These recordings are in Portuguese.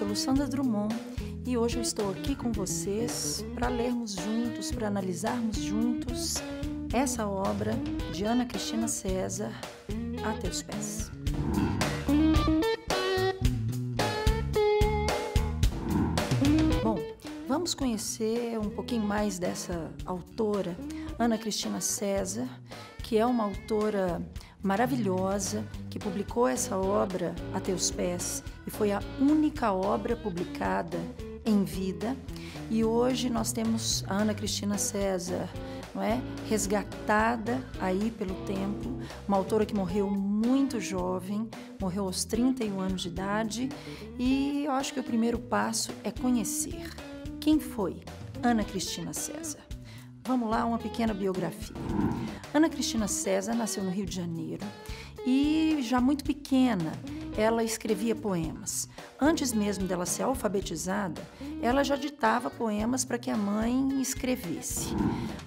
sou Luçanda Drummond e hoje eu estou aqui com vocês para lermos juntos, para analisarmos juntos essa obra de Ana Cristina César, A Teus Pés. Bom, vamos conhecer um pouquinho mais dessa autora, Ana Cristina César, que é uma autora maravilhosa, que publicou essa obra, A Teus Pés, e foi a única obra publicada em vida. E hoje nós temos a Ana Cristina César, não é? Resgatada aí pelo tempo, uma autora que morreu muito jovem, morreu aos 31 anos de idade, e eu acho que o primeiro passo é conhecer quem foi Ana Cristina César. Vamos lá, uma pequena biografia. Ana Cristina César nasceu no Rio de Janeiro e, já muito pequena, ela escrevia poemas. Antes mesmo dela ser alfabetizada, ela já ditava poemas para que a mãe escrevesse.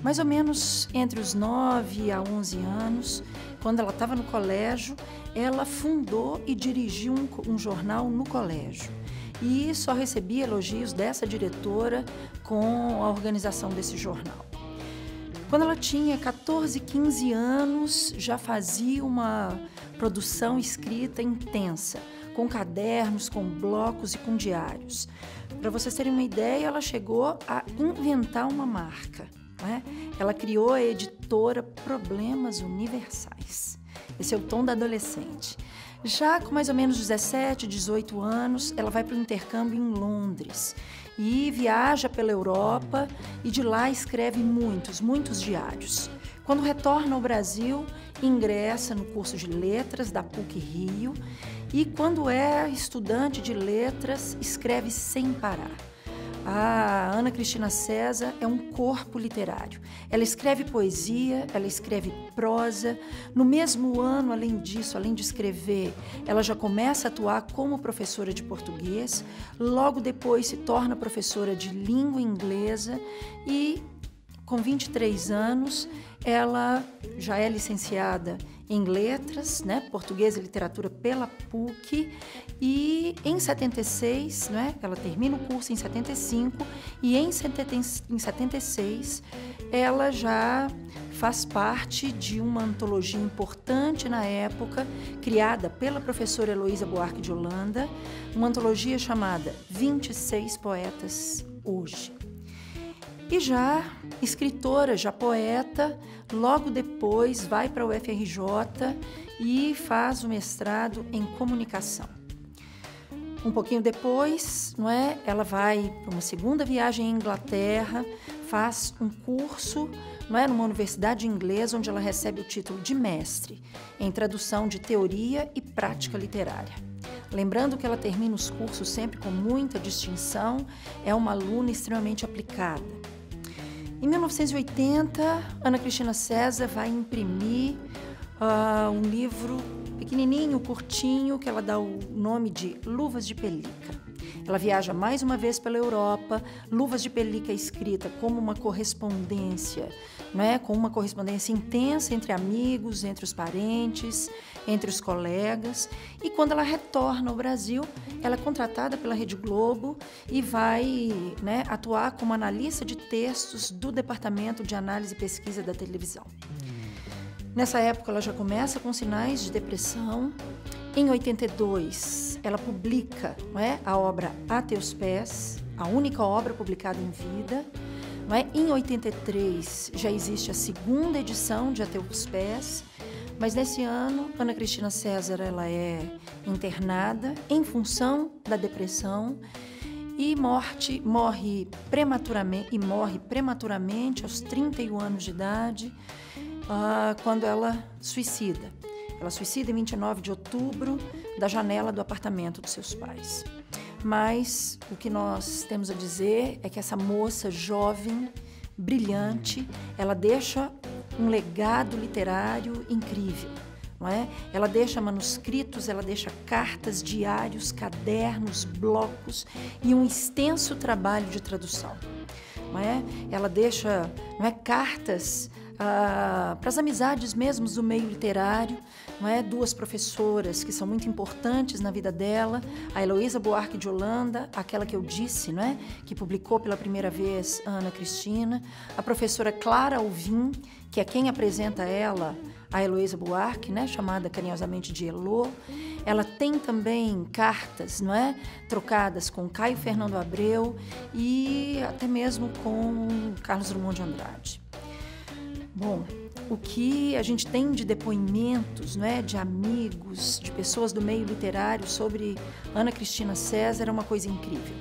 Mais ou menos entre os 9 a 11 anos, quando ela estava no colégio, ela fundou e dirigiu um jornal no colégio. E só recebia elogios dessa diretora com a organização desse jornal. Quando ela tinha 14, 15 anos, já fazia uma produção escrita intensa, com cadernos, com blocos e com diários. Para vocês terem uma ideia, ela chegou a inventar uma marca, né? Ela criou a editora Problemas Universais. Esse é o tom da adolescente. Já com mais ou menos 17, 18 anos, ela vai para o intercâmbio em Londres e viaja pela Europa e de lá escreve muitos diários. Quando retorna ao Brasil, ingressa no curso de letras da PUC-Rio e quando é estudante de letras, escreve sem parar. A Ana Cristina César é um corpo literário. Ela escreve poesia, ela escreve prosa. No mesmo ano, além disso, além de escrever, ela já começa a atuar como professora de português. Logo depois se torna professora de língua inglesa e, com 23 anos, ela já é licenciada em letras, né, português e literatura pela PUC, e em 76, né, ela termina o curso em 75, e em 76 ela já faz parte de uma antologia importante na época, criada pela professora Heloísa Buarque de Holanda, uma antologia chamada 26 Poetas Hoje. E já escritora, já poeta, logo depois vai para o UFRJ e faz o mestrado em comunicação. Um pouquinho depois, não é? Ela vai para uma segunda viagem à Inglaterra, faz um curso, não é? Numa universidade inglesa, onde ela recebe o título de mestre em tradução de teoria e prática literária. Lembrando que ela termina os cursos sempre com muita distinção, é uma aluna extremamente aplicada. Em 1980, Ana Cristina César vai imprimir um livro pequenininho, curtinho, que ela dá o nome de Luvas de Pelica. Ela viaja mais uma vez pela Europa. Luvas de Pelica é escrita como uma correspondência, né? Com uma correspondência intensa entre amigos, entre os parentes, entre os colegas. E quando ela retorna ao Brasil, ela é contratada pela Rede Globo e vai, né, atuar como analista de textos do Departamento de Análise e Pesquisa da televisão. Nessa época, ela já começa com sinais de depressão. Em 82, ela publica, não é, a obra A Teus Pés, a única obra publicada em vida. Não é? Em 83, já existe a segunda edição de A Teus Pés, mas nesse ano, Ana Cristina César ela é internada em função da depressão e morre prematuramente aos 31 anos de idade, quando ela suicida. Ela suicida em 29 de outubro, da janela do apartamento dos seus pais. Mas o que nós temos a dizer é que essa moça jovem, brilhante, ela deixa um legado literário incrível, não é? Ela deixa manuscritos, ela deixa cartas, diários, cadernos, blocos e um extenso trabalho de tradução. Não é? Ela deixa, não é, cartas para as amizades mesmo do meio literário, não é? Duas professoras que são muito importantes na vida dela, a Heloísa Buarque de Holanda, aquela que eu disse, não é? Que publicou pela primeira vez a Ana Cristina, a professora Clara Alvim, que é quem apresenta ela, a Heloísa Buarque, né? Chamada carinhosamente de Elô. Ela tem também cartas, não é? Trocadas com Caio Fernando Abreu e até mesmo com Carlos Drummond de Andrade. Bom, o que a gente tem de depoimentos, não é, de amigos, de pessoas do meio literário sobre Ana Cristina César é uma coisa incrível,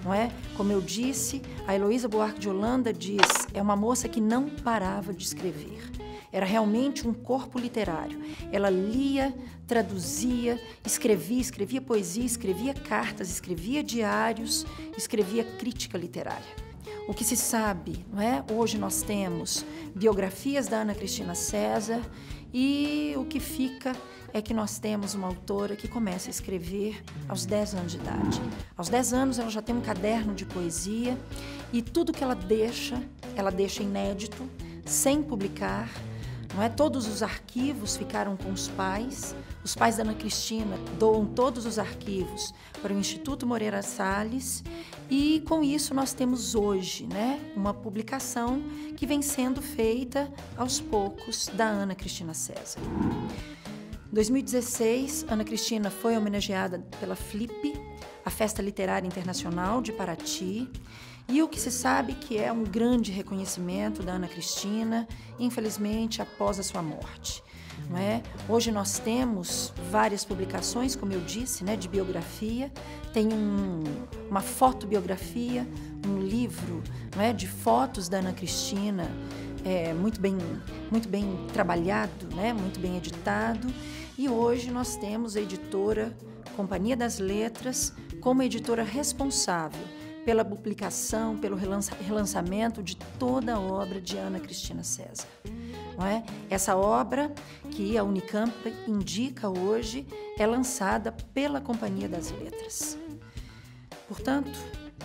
não é? Como eu disse, a Heloísa Buarque de Holanda diz, é uma moça que não parava de escrever. Era realmente um corpo literário. Ela lia, traduzia, escrevia poesia, escrevia cartas, escrevia diários, escrevia crítica literária. O que se sabe, não é? Hoje nós temos biografias da Ana Cristina César e o que fica é que nós temos uma autora que começa a escrever aos 10 anos de idade. Aos 10 anos ela já tem um caderno de poesia e tudo que ela deixa inédito, sem publicar. Não é? Todos os arquivos ficaram com os pais da Ana Cristina doam todos os arquivos para o Instituto Moreira Salles e com isso nós temos hoje, né, uma publicação que vem sendo feita aos poucos da Ana Cristina César. Em 2016, Ana Cristina foi homenageada pela FLIP, a Festa Literária Internacional de Paraty, e o que se sabe que é um grande reconhecimento da Ana Cristina, infelizmente, após a sua morte. Não é? Hoje nós temos várias publicações, como eu disse, né, de biografia. Tem uma fotobiografia, um livro, não é, de fotos da Ana Cristina, muito bem trabalhado, né, muito bem editado. E hoje nós temos a editora Companhia das Letras como editora responsável pela publicação, pelo relançamento de toda a obra de Ana Cristina César. Não é? Essa obra que a Unicamp indica hoje é lançada pela Companhia das Letras. Portanto,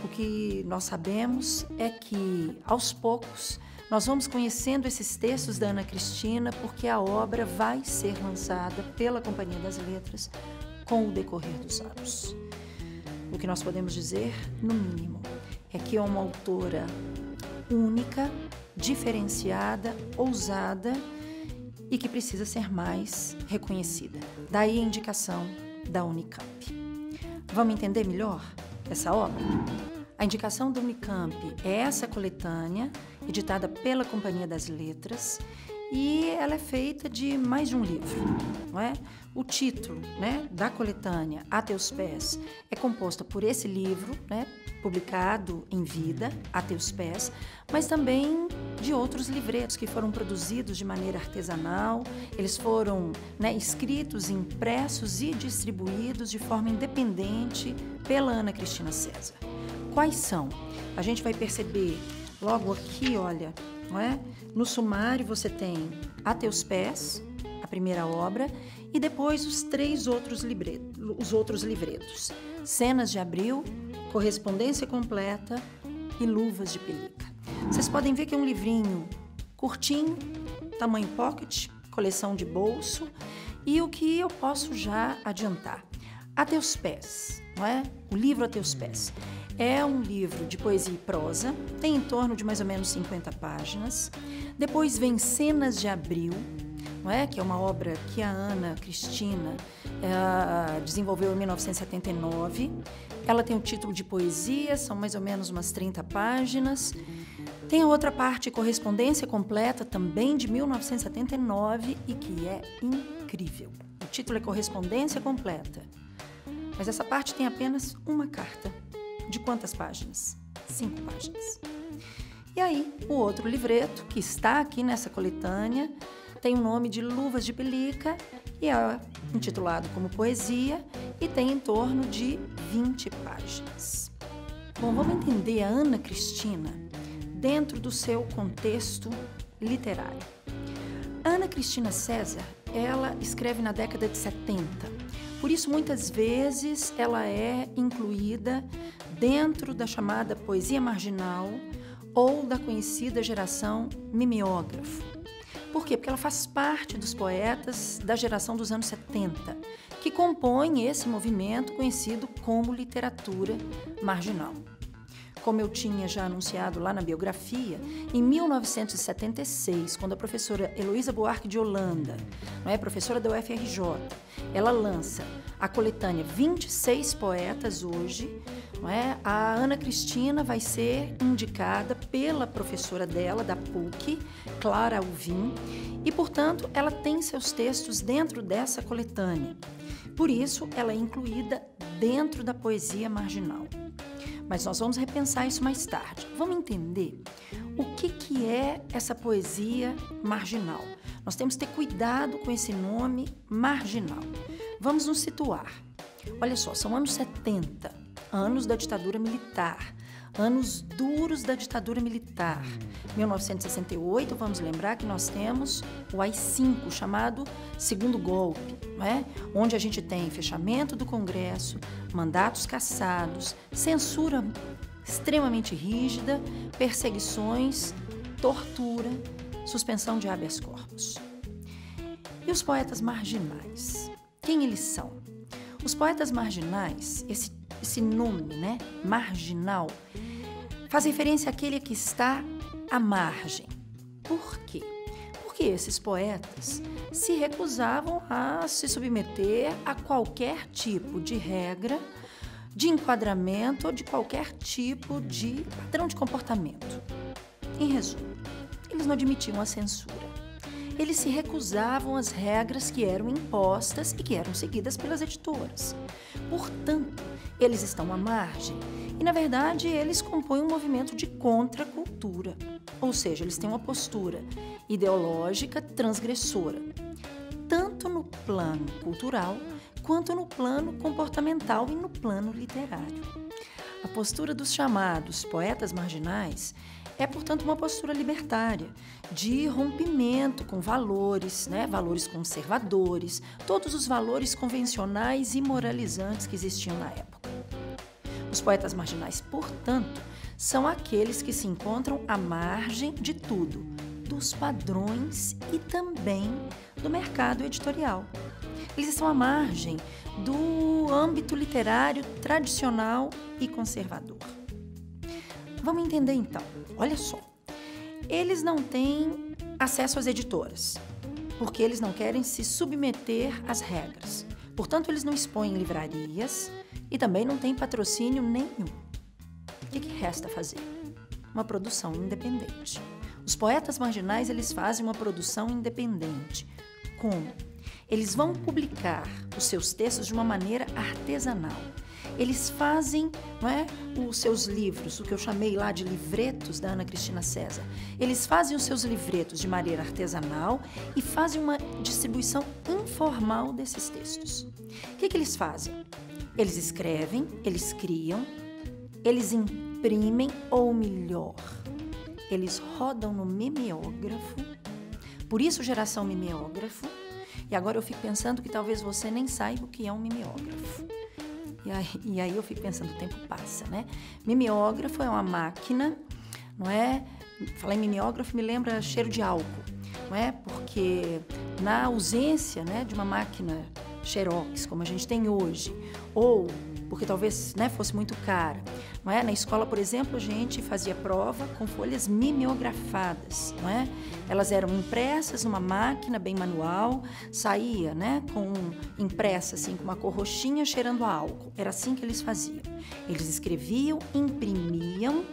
o que nós sabemos é que, aos poucos, nós vamos conhecendo esses textos da Ana Cristina porque a obra vai ser lançada pela Companhia das Letras com o decorrer dos anos. O que nós podemos dizer, no mínimo, é que é uma autora única, diferenciada, ousada e que precisa ser mais reconhecida. Daí a indicação da Unicamp. Vamos entender melhor essa obra? A indicação da Unicamp é essa coletânea, editada pela Companhia das Letras, e ela é feita de mais de um livro, não é? O título, né, da coletânea A Teus Pés é composto por esse livro, né, publicado em vida, A Teus Pés, mas também de outros livretos que foram produzidos de maneira artesanal. Eles foram, né, escritos, impressos e distribuídos de forma independente pela Ana Cristina César. Quais são? A gente vai perceber logo aqui, olha, não é? No sumário você tem A Teus Pés, a primeira obra, e depois os outros livretos. Cenas de Abril, Correspondência Completa e Luvas de Pelica. Vocês podem ver que é um livrinho curtinho, tamanho pocket, coleção de bolso, e o que eu posso já adiantar? A Teus Pés, não é? O livro A Teus Pés. É um livro de poesia e prosa, tem em torno de mais ou menos 50 páginas. Depois vem Cenas de Abril, não é? Que é uma obra que a Ana Cristina desenvolveu em 1979. Ela tem o título de poesia, são mais ou menos umas 30 páginas. Tem a outra parte, Correspondência Completa, também de 1979, e que é incrível. O título é Correspondência Completa. Mas essa parte tem apenas uma carta. De quantas páginas? 5 páginas. E aí, o outro livreto, que está aqui nessa coletânea, tem o nome de Luvas de Pelica e é intitulado como poesia e tem em torno de 20 páginas. Bom, vamos entender a Ana Cristina dentro do seu contexto literário. A Ana Cristina César, ela escreve na década de 70. Por isso, muitas vezes, ela é incluída dentro da chamada poesia marginal ou da conhecida geração mimeógrafo. Por quê? Porque ela faz parte dos poetas da geração dos anos 70, que compõem esse movimento conhecido como literatura marginal. Como eu tinha já anunciado lá na biografia, em 1976, quando a professora Heloísa Buarque de Holanda, professora da UFRJ, ela lança a coletânea 26 Poetas Hoje, a Ana Cristina vai ser indicada pela professora dela, da PUC, Clara Alvim, e, portanto, ela tem seus textos dentro dessa coletânea. Por isso, ela é incluída dentro da poesia marginal. Mas nós vamos repensar isso mais tarde. Vamos entender o que é essa poesia marginal. Nós temos que ter cuidado com esse nome marginal. Vamos nos situar. Olha só, são anos 70, anos da ditadura militar, anos duros da ditadura militar. 1968, vamos lembrar que nós temos o AI-5, chamado segundo golpe, onde a gente tem fechamento do Congresso, mandatos cassados, censura extremamente rígida, perseguições, tortura, suspensão de habeas corpus. E os poetas marginais? Quem eles são? Os poetas marginais, esse nome, marginal, faz referência àquele que está à margem. Por quê? Porque esses poetas se recusavam a se submeter a qualquer tipo de regra, de enquadramento ou de qualquer tipo de padrão de comportamento. Em resumo, eles não admitiam a censura. Eles se recusavam às regras que eram impostas e que eram seguidas pelas editoras. Portanto, eles estão à margem e, na verdade, eles compõem um movimento de contracultura. Ou seja, eles têm uma postura ideológica transgressora, tanto no plano cultural quanto no plano comportamental e no plano literário. A postura dos chamados poetas marginais é, portanto, uma postura libertária, de rompimento com valores, valores conservadores, todos os valores convencionais e moralizantes que existiam na época. Os poetas marginais, portanto, são aqueles que se encontram à margem de tudo, dos padrões e também do mercado editorial. Eles estão à margem do âmbito literário tradicional e conservador. Vamos entender então. Olha só, eles não têm acesso às editoras, porque eles não querem se submeter às regras. Portanto, eles não expõem em livrarias e também não têm patrocínio nenhum. O que resta fazer? Uma produção independente. Os poetas marginais, eles fazem uma produção independente. Como? Eles vão publicar os seus textos de uma maneira artesanal. Eles fazem, os seus livros, o que eu chamei lá de livretos da Ana Cristina César. Eles fazem os seus livretos de maneira artesanal e fazem uma distribuição informal desses textos. O que eles fazem? Eles escrevem, eles criam, eles imprimem, ou melhor, eles rodam no mimeógrafo. Por isso, geração mimeógrafo. E agora eu fico pensando que talvez você nem saiba o que é um mimeógrafo. E aí eu fico pensando, o tempo passa, Mimeógrafo é uma máquina, Falar em mimeógrafo me lembra cheiro de álcool, Porque na ausência, de uma máquina Xerox, como a gente tem hoje, ou porque talvez fosse muito cara, Na escola, por exemplo, a gente fazia prova com folhas mimeografadas, Elas eram impressas numa máquina bem manual, saía, com impressa assim, com uma cor roxinha cheirando a álcool. Era assim que eles faziam. Eles escreviam, imprimiam,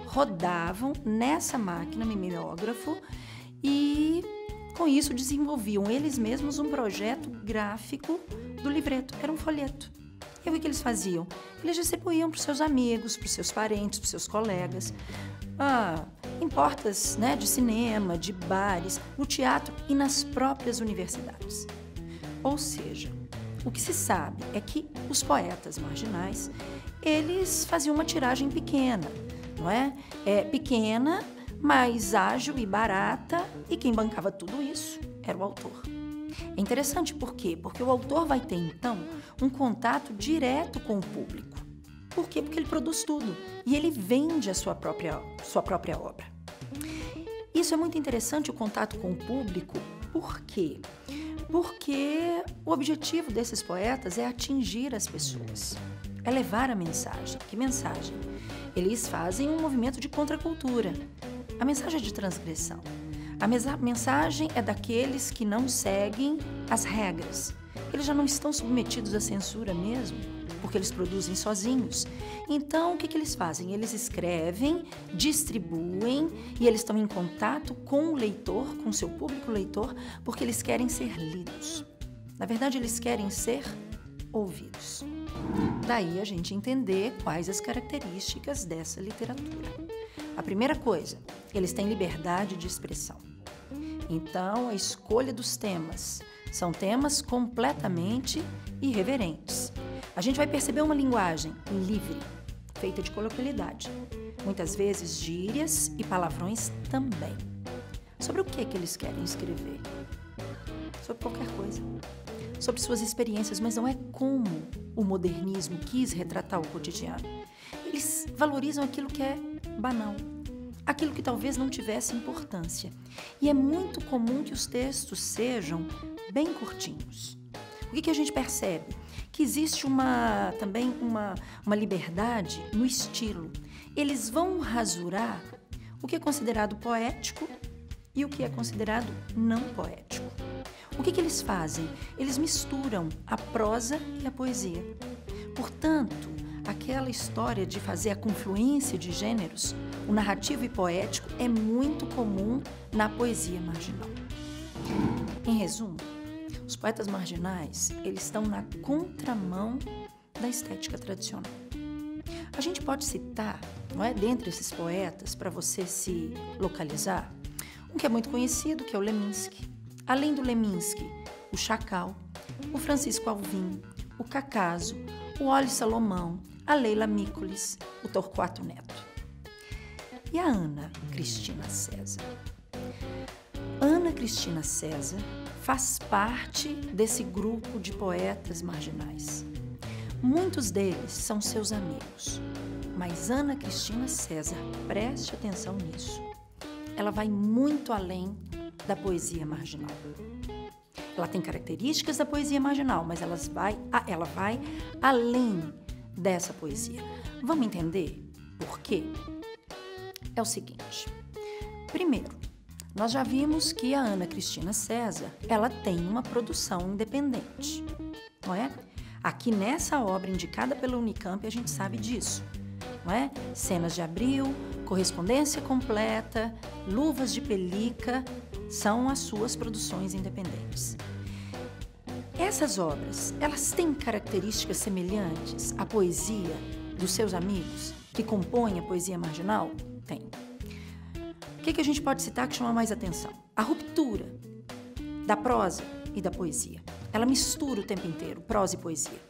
rodavam nessa máquina mimeógrafo e com isso desenvolviam eles mesmos um projeto gráfico do livreto. Era um folheto. E o que eles faziam? Eles distribuíam para os seus amigos, para os seus parentes, para os seus colegas, em portas de cinema, de bares, no teatro e nas próprias universidades. Ou seja, o que se sabe é que os poetas marginais, eles faziam uma tiragem pequena, pequena, mais ágil e barata, e quem bancava tudo isso era o autor. É interessante por quê? Porque o autor vai ter, então, um contato direto com o público. Por quê? Porque ele produz tudo e ele vende a sua própria obra. E isso é muito interessante, o contato com o público. Por quê? Porque o objetivo desses poetas é atingir as pessoas, é levar a mensagem. Que mensagem? Eles fazem um movimento de contracultura. A mensagem é de transgressão. A mensagem é daqueles que não seguem as regras. Eles já não estão submetidos à censura mesmo, porque eles produzem sozinhos. Então, o que eles fazem? Eles escrevem, distribuem e eles estão em contato com o leitor, com o seu público leitor, porque eles querem ser lidos. Na verdade, eles querem ser ouvidos. Daí a gente entender quais as características dessa literatura. A primeira coisa, eles têm liberdade de expressão. Então, a escolha dos temas são temas completamente irreverentes. A gente vai perceber uma linguagem livre, feita de coloquialidade. Muitas vezes gírias e palavrões também. Sobre o que eles querem escrever? Sobre qualquer coisa. Sobre suas experiências, mas não é como o modernismo quis retratar o cotidiano. Eles valorizam aquilo que é banal, aquilo que talvez não tivesse importância. E é muito comum que os textos sejam bem curtinhos. O que a gente percebe? Que existe também uma liberdade no estilo. Eles vão rasurar o que é considerado poético e o que é considerado não poético. O que eles fazem? Eles misturam a prosa e a poesia. Portanto, aquela história de fazer a confluência de gêneros, o narrativo e poético, é muito comum na poesia marginal. Em resumo, os poetas marginais, eles estão na contramão da estética tradicional. A gente pode citar, não é, dentre esses poetas, para você se localizar, um que é muito conhecido, que é o Leminski. Além do Leminski, o Chacal, o Francisco Alvim, o Cacaso, o Olli Salomão, a Leila Mícolis, o Torquato Neto. E a Ana Cristina César? Ana Cristina César faz parte desse grupo de poetas marginais. Muitos deles são seus amigos, mas Ana Cristina César, preste atenção nisso, ela vai muito além da poesia marginal. Ela tem características da poesia marginal, mas ela vai além dessa poesia. Vamos entender por quê? É o seguinte. Primeiro, nós já vimos que a Ana Cristina César, ela tem uma produção independente, não é? Aqui nessa obra indicada pela Unicamp, a gente sabe disso, não é? Cenas de Abril, Correspondência Completa, Luvas de Pelica, são as suas produções independentes. Essas obras, elas têm características semelhantes à poesia dos seus amigos, que compõem a poesia marginal? Tem. O que a gente pode citar que chama mais atenção? A ruptura da prosa e da poesia. Ela mistura o tempo inteiro, prosa e poesia.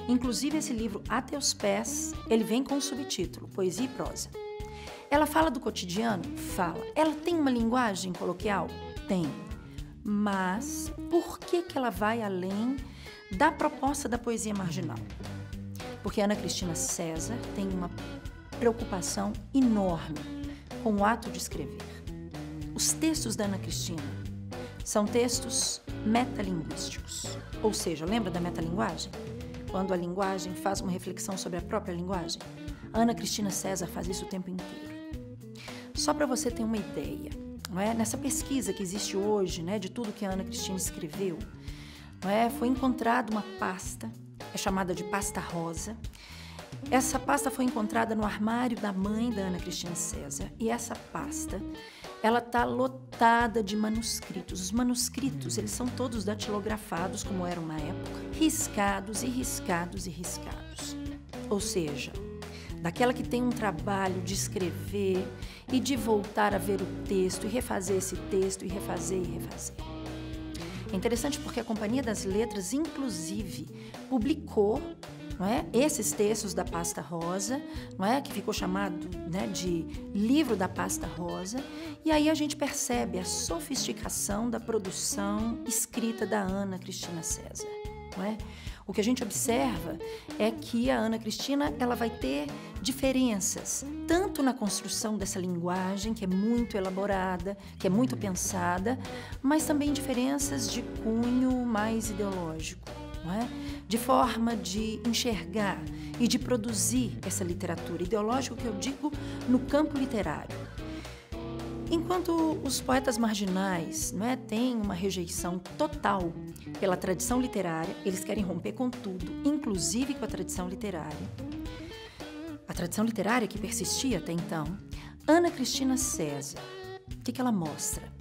Inclusive, esse livro, A Teus Pés, ele vem com o subtítulo, Poesia e Prosa. Ela fala do cotidiano? Fala. Ela tem uma linguagem coloquial? Tem. Mas por que ela vai além da proposta da poesia marginal? Porque Ana Cristina César tem uma preocupação enorme com o ato de escrever. Os textos da Ana Cristina são textos metalinguísticos. Ou seja, lembra da metalinguagem? Quando a linguagem faz uma reflexão sobre a própria linguagem? A Ana Cristina César faz isso o tempo inteiro. Só para você ter uma ideia, não é? Nessa pesquisa que existe hoje, né, de tudo que a Ana Cristina escreveu, não é? Foi encontrada uma pasta, é chamada de pasta rosa. Essa pasta foi encontrada no armário da mãe da Ana Cristina César e essa pasta, ela está lotada de manuscritos. Os manuscritos, eles são todos datilografados, como eram na época, riscados e riscados e riscados. Ou seja, daquela que tem um trabalho de escrever e de voltar a ver o texto e refazer esse texto e refazer e refazer. É interessante porque a Companhia das Letras, inclusive, publicou, não é, esses textos da pasta rosa, não é, que ficou chamado, né, de livro da pasta rosa, e aí a gente percebe a sofisticação da produção escrita da Ana Cristina César. Não é? O que a gente observa é que a Ana Cristina ela vai ter diferenças, tanto na construção dessa linguagem, que é muito elaborada, que é muito pensada, mas também diferenças de cunho mais ideológico, não é? De forma de enxergar e de produzir essa literatura ideológica, que eu digo no campo literário. Enquanto os poetas marginais, não é, têm uma rejeição total pela tradição literária, eles querem romper com tudo, inclusive com a tradição literária. A tradição literária que persistia até então. Ana Cristina César, o que ela mostra?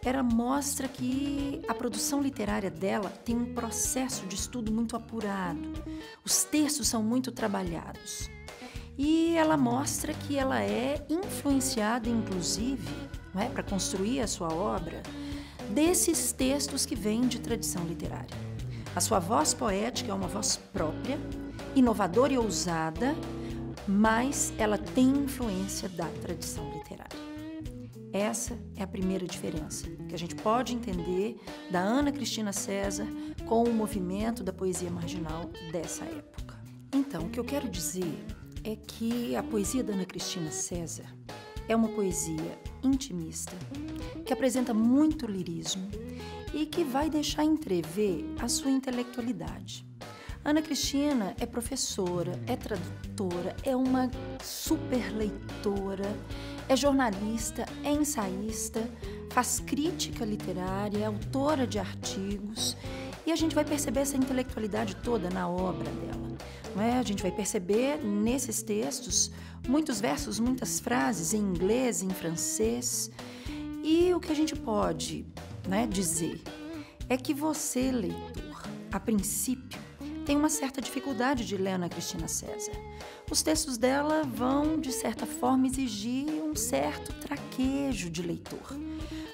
Ela mostra que a produção literária dela tem um processo de estudo muito apurado, os textos são muito trabalhados. E ela mostra que ela é influenciada, inclusive, não é, para construir a sua obra, desses textos que vêm de tradição literária. A sua voz poética é uma voz própria, inovadora e ousada, mas ela tem influência da tradição literária. Essa é a primeira diferença que a gente pode entender da Ana Cristina César com o movimento da poesia marginal dessa época. Então, o que eu quero dizer é que a poesia da Ana Cristina César é uma poesia intimista, que apresenta muito lirismo e que vai deixar entrever a sua intelectualidade. Ana Cristina é professora, é tradutora, é uma super leitora, é jornalista, é ensaísta, faz crítica literária, é autora de artigos e a gente vai perceber essa intelectualidade toda na obra dela. Não é? A gente vai perceber nesses textos muitos versos, muitas frases em inglês, em francês. E o que a gente pode, né, dizer é que você, leitor, a princípio, tem uma certa dificuldade de ler Ana Cristina César. Os textos dela vão, de certa forma, exigir um certo traquejo de leitor,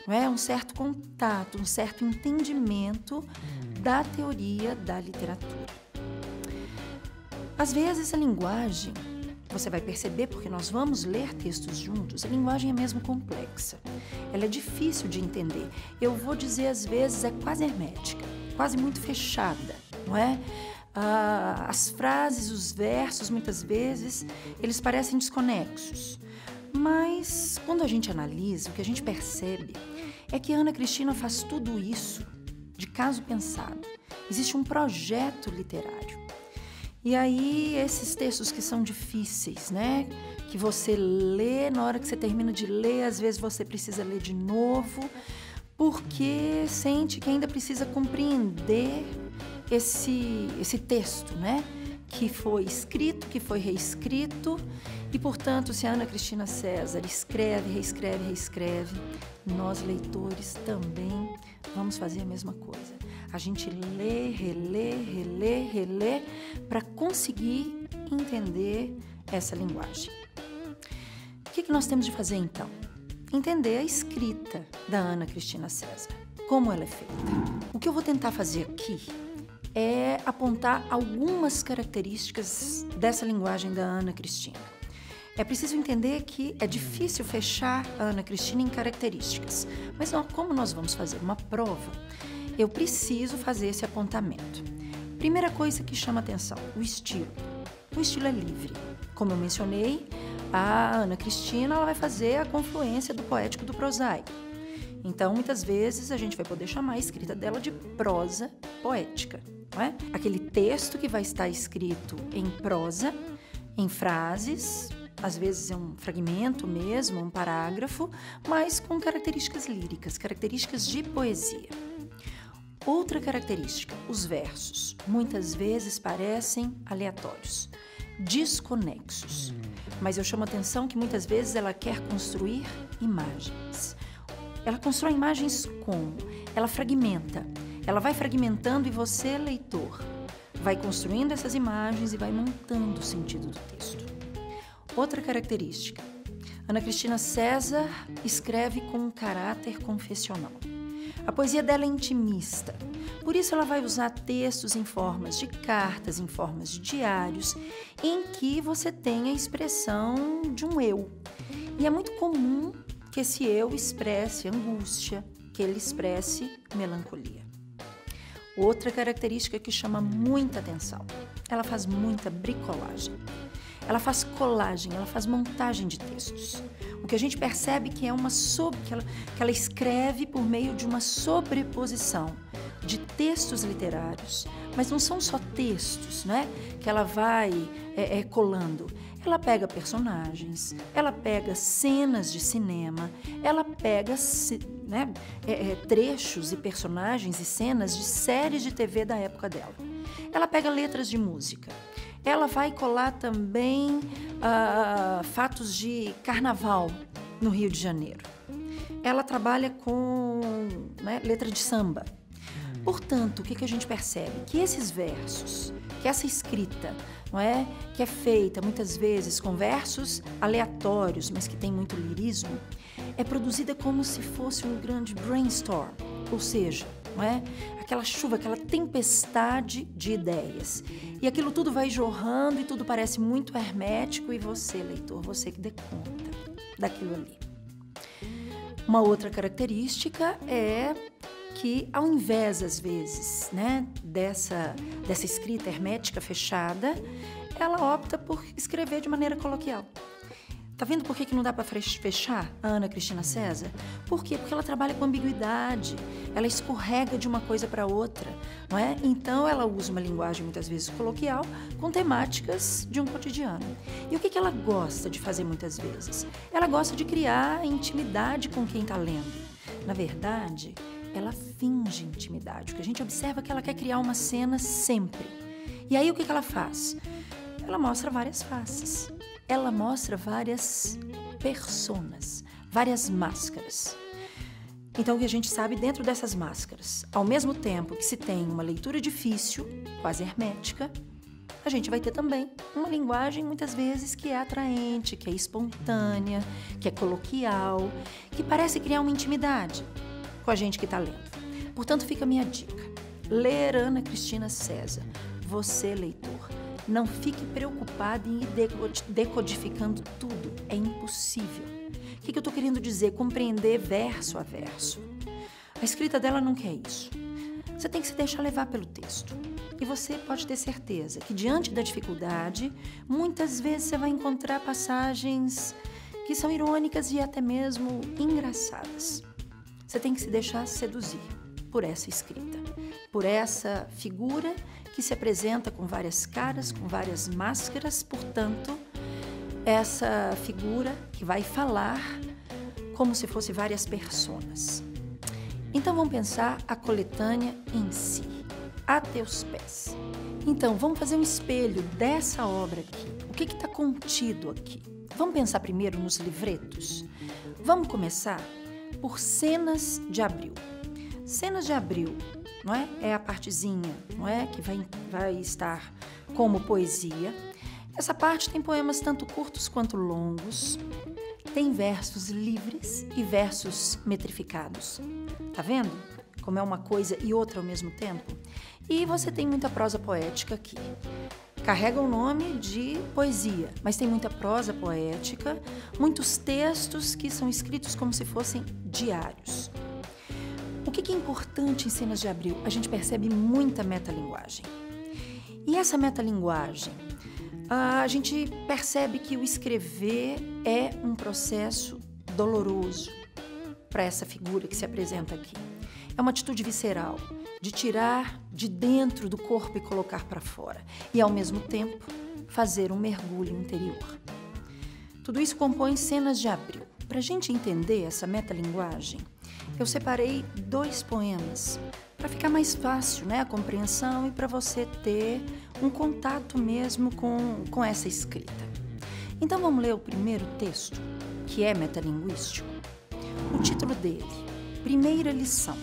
não é? Um certo contato, um certo entendimento da teoria da literatura. Às vezes a linguagem, você vai perceber, porque nós vamos ler textos juntos, a linguagem é mesmo complexa. Ela é difícil de entender. Eu vou dizer, às vezes, é quase hermética, quase muito fechada, não é? As frases, os versos, muitas vezes, eles parecem desconexos. Mas, quando a gente analisa, o que a gente percebe é que a Ana Cristina faz tudo isso de caso pensado. Existe um projeto literário. E aí, esses textos que são difíceis, né? Que você lê, na hora que você termina de ler, às vezes você precisa ler de novo, porque sente que ainda precisa compreender esse texto, né? Que foi escrito, que foi reescrito, e, portanto, se a Ana Cristina César escreve, reescreve, nós, leitores, também vamos fazer a mesma coisa. A gente lê, relê, para conseguir entender essa linguagem. O que nós temos de fazer, então? Entender a escrita da Ana Cristina César, como ela é feita. O que eu vou tentar fazer aqui é apontar algumas características dessa linguagem da Ana Cristina. É preciso entender que é difícil fechar a Ana Cristina em características, mas como nós vamos fazer uma prova, eu preciso fazer esse apontamento. Primeira coisa que chama atenção, o estilo. O estilo é livre. Como eu mencionei, a Ana Cristina ela vai fazer a confluência do poético e do prosaico. Então, muitas vezes, a gente vai poder chamar a escrita dela de prosa poética. Não é? Aquele texto que vai estar escrito em prosa, em frases, às vezes é um fragmento mesmo, um parágrafo, mas com características líricas, características de poesia. Outra característica, os versos, muitas vezes parecem aleatórios, desconexos, mas eu chamo a atenção que muitas vezes ela quer construir imagens. Ela constrói imagens como? Ela fragmenta, ela vai fragmentando e você, leitor, vai construindo essas imagens e vai montando o sentido do texto. Outra característica, Ana Cristina César escreve com um caráter confessional. A poesia dela é intimista, por isso ela vai usar textos em formas de cartas, em formas de diários, em que você tem a expressão de um eu. E é muito comum que esse eu expresse angústia, que ele expresse melancolia. Outra característica que chama muita atenção, ela faz muita bricolagem. Ela faz colagem, ela faz montagem de textos. O que a gente percebe que é que ela escreve por meio de uma sobreposição de textos literários, mas não são só textos, né, que ela vai colando. Ela pega personagens, ela pega cenas de cinema, ela pega trechos e personagens e cenas de séries de TV da época dela. Ela pega letras de música. Ela vai colar também fatos de carnaval no Rio de Janeiro. Ela trabalha com letra de samba. Portanto, o que a gente percebe? Que esses versos, que essa escrita, que é feita muitas vezes com versos aleatórios, mas que tem muito lirismo, é produzida como se fosse um grande brainstorm, ou seja, aquela chuva, aquela tempestade de ideias. E aquilo tudo vai jorrando e tudo parece muito hermético e você, leitor, você que dê conta daquilo ali. Uma outra característica é que, ao invés, às vezes, dessa escrita hermética fechada, ela opta por escrever de maneira coloquial. Tá vendo por que não dá para fechar a Ana Cristina César? Por quê? Porque ela trabalha com ambiguidade, ela escorrega de uma coisa para outra, não é? Então, ela usa uma linguagem, muitas vezes, coloquial, com temáticas de um cotidiano. E o que ela gosta de fazer, muitas vezes? Ela gosta de criar intimidade com quem está lendo. Na verdade, ela finge intimidade. O que a gente observa é que ela quer criar uma cena sempre. E aí, o que ela faz? Ela mostra várias faces. Ela mostra várias personas, várias máscaras. Então, o que a gente sabe dentro dessas máscaras, ao mesmo tempo que se tem uma leitura difícil, quase hermética, a gente vai ter também uma linguagem, muitas vezes, que é atraente, que é espontânea, que é coloquial, que parece criar uma intimidade com a gente que está lendo. Portanto, fica a minha dica. Ler Ana Cristina César. Você, leitor, não fique preocupado em ir decodificando tudo. É impossível. O que eu estou querendo dizer? Compreender verso a verso. A escrita dela não quer isso. Você tem que se deixar levar pelo texto. E você pode ter certeza que, diante da dificuldade, muitas vezes você vai encontrar passagens que são irônicas e até mesmo engraçadas. Você tem que se deixar seduzir por essa escrita, por essa figura que se apresenta com várias caras, com várias máscaras, portanto, essa figura que vai falar como se fosse várias personas. Então, vamos pensar a coletânea em si, a teus pés. Então, vamos fazer um espelho dessa obra aqui. O que está contido aqui? Vamos pensar primeiro nos livretos? Vamos começar por Cenas de Abril. Cenas de Abril, não é? É a partezinha, não é? Que vai estar como poesia. Essa parte tem poemas tanto curtos quanto longos. Tem versos livres e versos metrificados. Tá vendo? Como é uma coisa e outra ao mesmo tempo. E você tem muita prosa poética aqui. Carrega o nome de poesia, mas tem muita prosa poética, muitos textos que são escritos como se fossem diários. O que é importante em Cenas de Abril? A gente percebe muita metalinguagem. E essa metalinguagem, a gente percebe que o escrever é um processo doloroso para essa figura que se apresenta aqui. É uma atitude visceral, de tirar de dentro do corpo e colocar para fora. E, ao mesmo tempo, fazer um mergulho interior. Tudo isso compõe Cenas de Abril. Para a gente entender essa metalinguagem, eu separei 2 poemas para ficar mais fácil, a compreensão e para você ter um contato mesmo com essa escrita. Então, vamos ler o primeiro texto, que é metalinguístico. O título dele, Primeira Lição.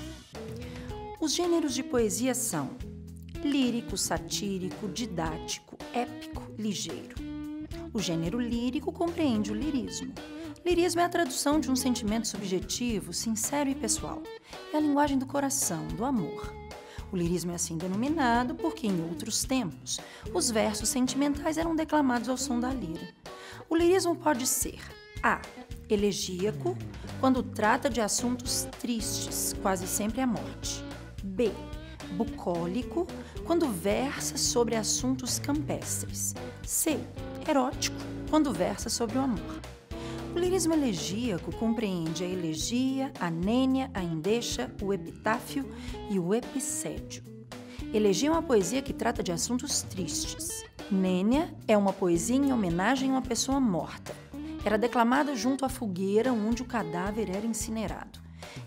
Os gêneros de poesia são lírico, satírico, didático, épico, ligeiro. O gênero lírico compreende o lirismo. Lirismo é a tradução de um sentimento subjetivo, sincero e pessoal. É a linguagem do coração, do amor. O lirismo é assim denominado porque, em outros tempos, os versos sentimentais eram declamados ao som da lira. O lirismo pode ser A. Elegíaco, quando trata de assuntos tristes, quase sempre a morte. B. bucólico, quando versa sobre assuntos campestres. C. Erótico, quando versa sobre o amor. O lirismo elegíaco compreende a elegia, a nênia, a endecha, o epitáfio e o epicédio. Elegia é uma poesia que trata de assuntos tristes. Nênia é uma poesia em homenagem a uma pessoa morta. Era declamada junto à fogueira onde o cadáver era incinerado.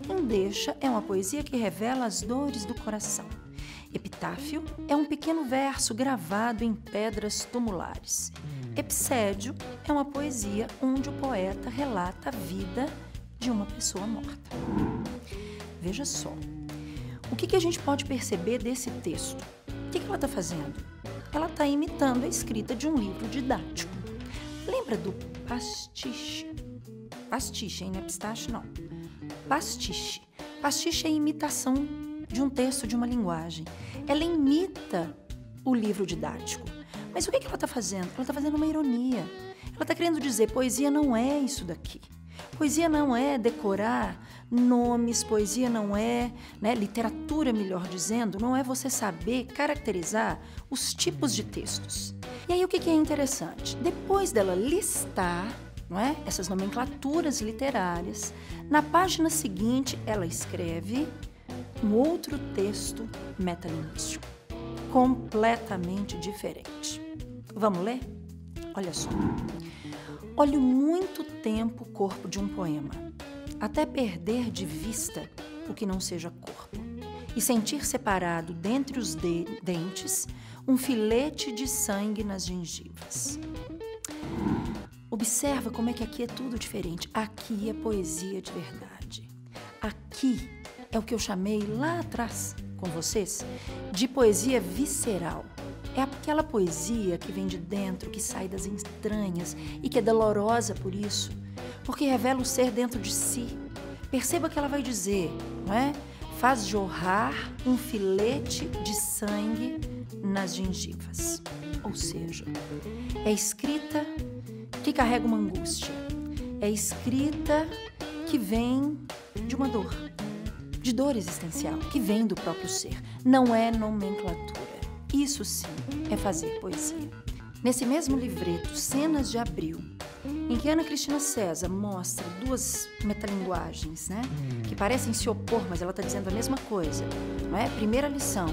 Endecha é uma poesia que revela as dores do coração. Epitáfio é um pequeno verso gravado em pedras tumulares. Epicédio é uma poesia onde o poeta relata a vida de uma pessoa morta. Veja só, o que a gente pode perceber desse texto? O que ela está fazendo? Ela está imitando a escrita de um livro didático. Lembra do pastiche? Pastiche, hein? Não é pistache, não. Pastiche. Pastiche é a imitação de um texto, de uma linguagem. Ela imita o livro didático. Mas o que ela está fazendo? Ela está fazendo uma ironia. Ela está querendo dizer, poesia não é isso daqui. Poesia não é decorar nomes, poesia não é, literatura, melhor dizendo, não é você saber caracterizar os tipos de textos. E aí o que é interessante? Depois dela listar, essas nomenclaturas literárias, na página seguinte ela escreve um outro texto metalinguístico, completamente diferente. Vamos ler? Olha só. Olho muito tempo o corpo de um poema, até perder de vista o que não seja corpo, e sentir separado dentre os dentes um filete de sangue nas gengivas. Observa como é que aqui é tudo diferente. Aqui é poesia de verdade. Aqui é o que eu chamei lá atrás com vocês de poesia visceral. É aquela poesia que vem de dentro, que sai das entranhas e que é dolorosa por isso, porque revela o ser dentro de si. Perceba que ela vai dizer, faz jorrar um filete de sangue nas gengivas. Ou seja, é escrita que carrega uma angústia. É escrita que vem de uma dor, de dor existencial, que vem do próprio ser. Não é nomenclatura. Isso sim é fazer poesia. Nesse mesmo livreto, Cenas de Abril, em que Ana Cristina César mostra duas metalinguagens, que parecem se opor, mas ela está dizendo a mesma coisa. Primeira lição,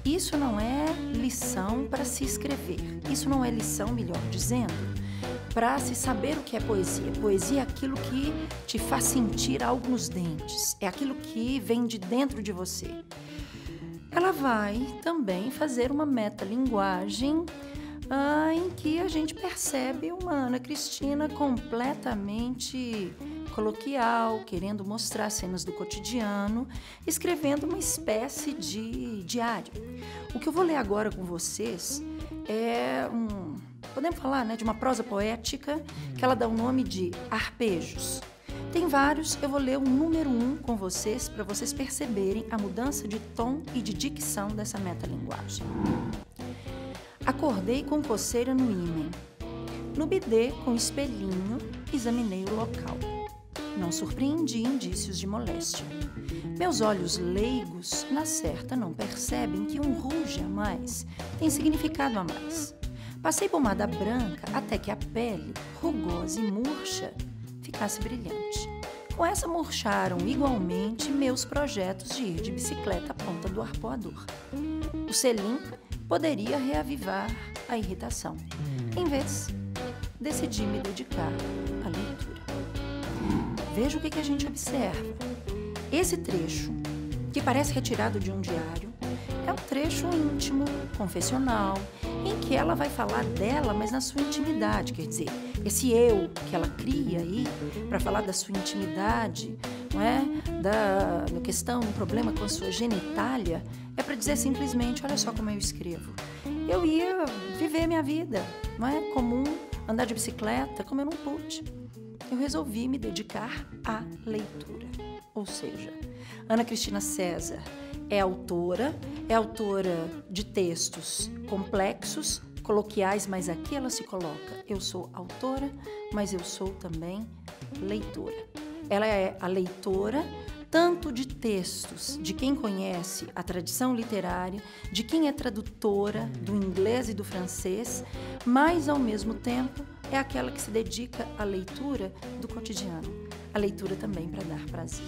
isso não é lição para se escrever. Isso não é lição, melhor dizendo, para se saber o que é poesia. Poesia é aquilo que te faz sentir algo nos dentes. É aquilo que vem de dentro de você. Ela vai também fazer uma metalinguagem em que a gente percebe uma Ana Cristina completamente coloquial, querendo mostrar cenas do cotidiano, escrevendo uma espécie de diário. O que eu vou ler agora com vocês é podemos falar, de uma prosa poética que ela dá o nome de Arpejos. Tem vários, eu vou ler o número 1 com vocês para vocês perceberem a mudança de tom e de dicção dessa metalinguagem. Acordei com coceira no ímen. No bidê, com espelhinho, examinei o local. Não surpreendi indícios de moléstia. Meus olhos leigos, na certa, não percebem que um ruge a mais tem significado a mais. Passei pomada branca até que a pele, rugosa e murcha, ficasse brilhante. Com essa murcharam igualmente meus projetos de ir de bicicleta à ponta do arpoador. O selim poderia reavivar a irritação. Em vez, decidi me dedicar à leitura. Veja o que a gente observa. Esse trecho, que parece retirado de um diário, é um trecho íntimo, confessional, em que ela vai falar dela, mas na sua intimidade. Quer dizer, esse eu que ela cria aí para falar da sua intimidade, da questão, um problema com a sua genitália, é para dizer simplesmente, olha só como eu escrevo. Eu ia viver a minha vida, comum, andar de bicicleta, como eu não pude. Eu resolvi me dedicar à leitura. Ou seja, Ana Cristina César é autora de textos complexos, coloquiais, mas aqui ela se coloca, eu sou autora, mas eu sou também leitora. Ela é a leitora tanto de textos de quem conhece a tradição literária, de quem é tradutora do inglês e do francês, mas, ao mesmo tempo, é aquela que se dedica à leitura do cotidiano, a leitura também para dar prazer.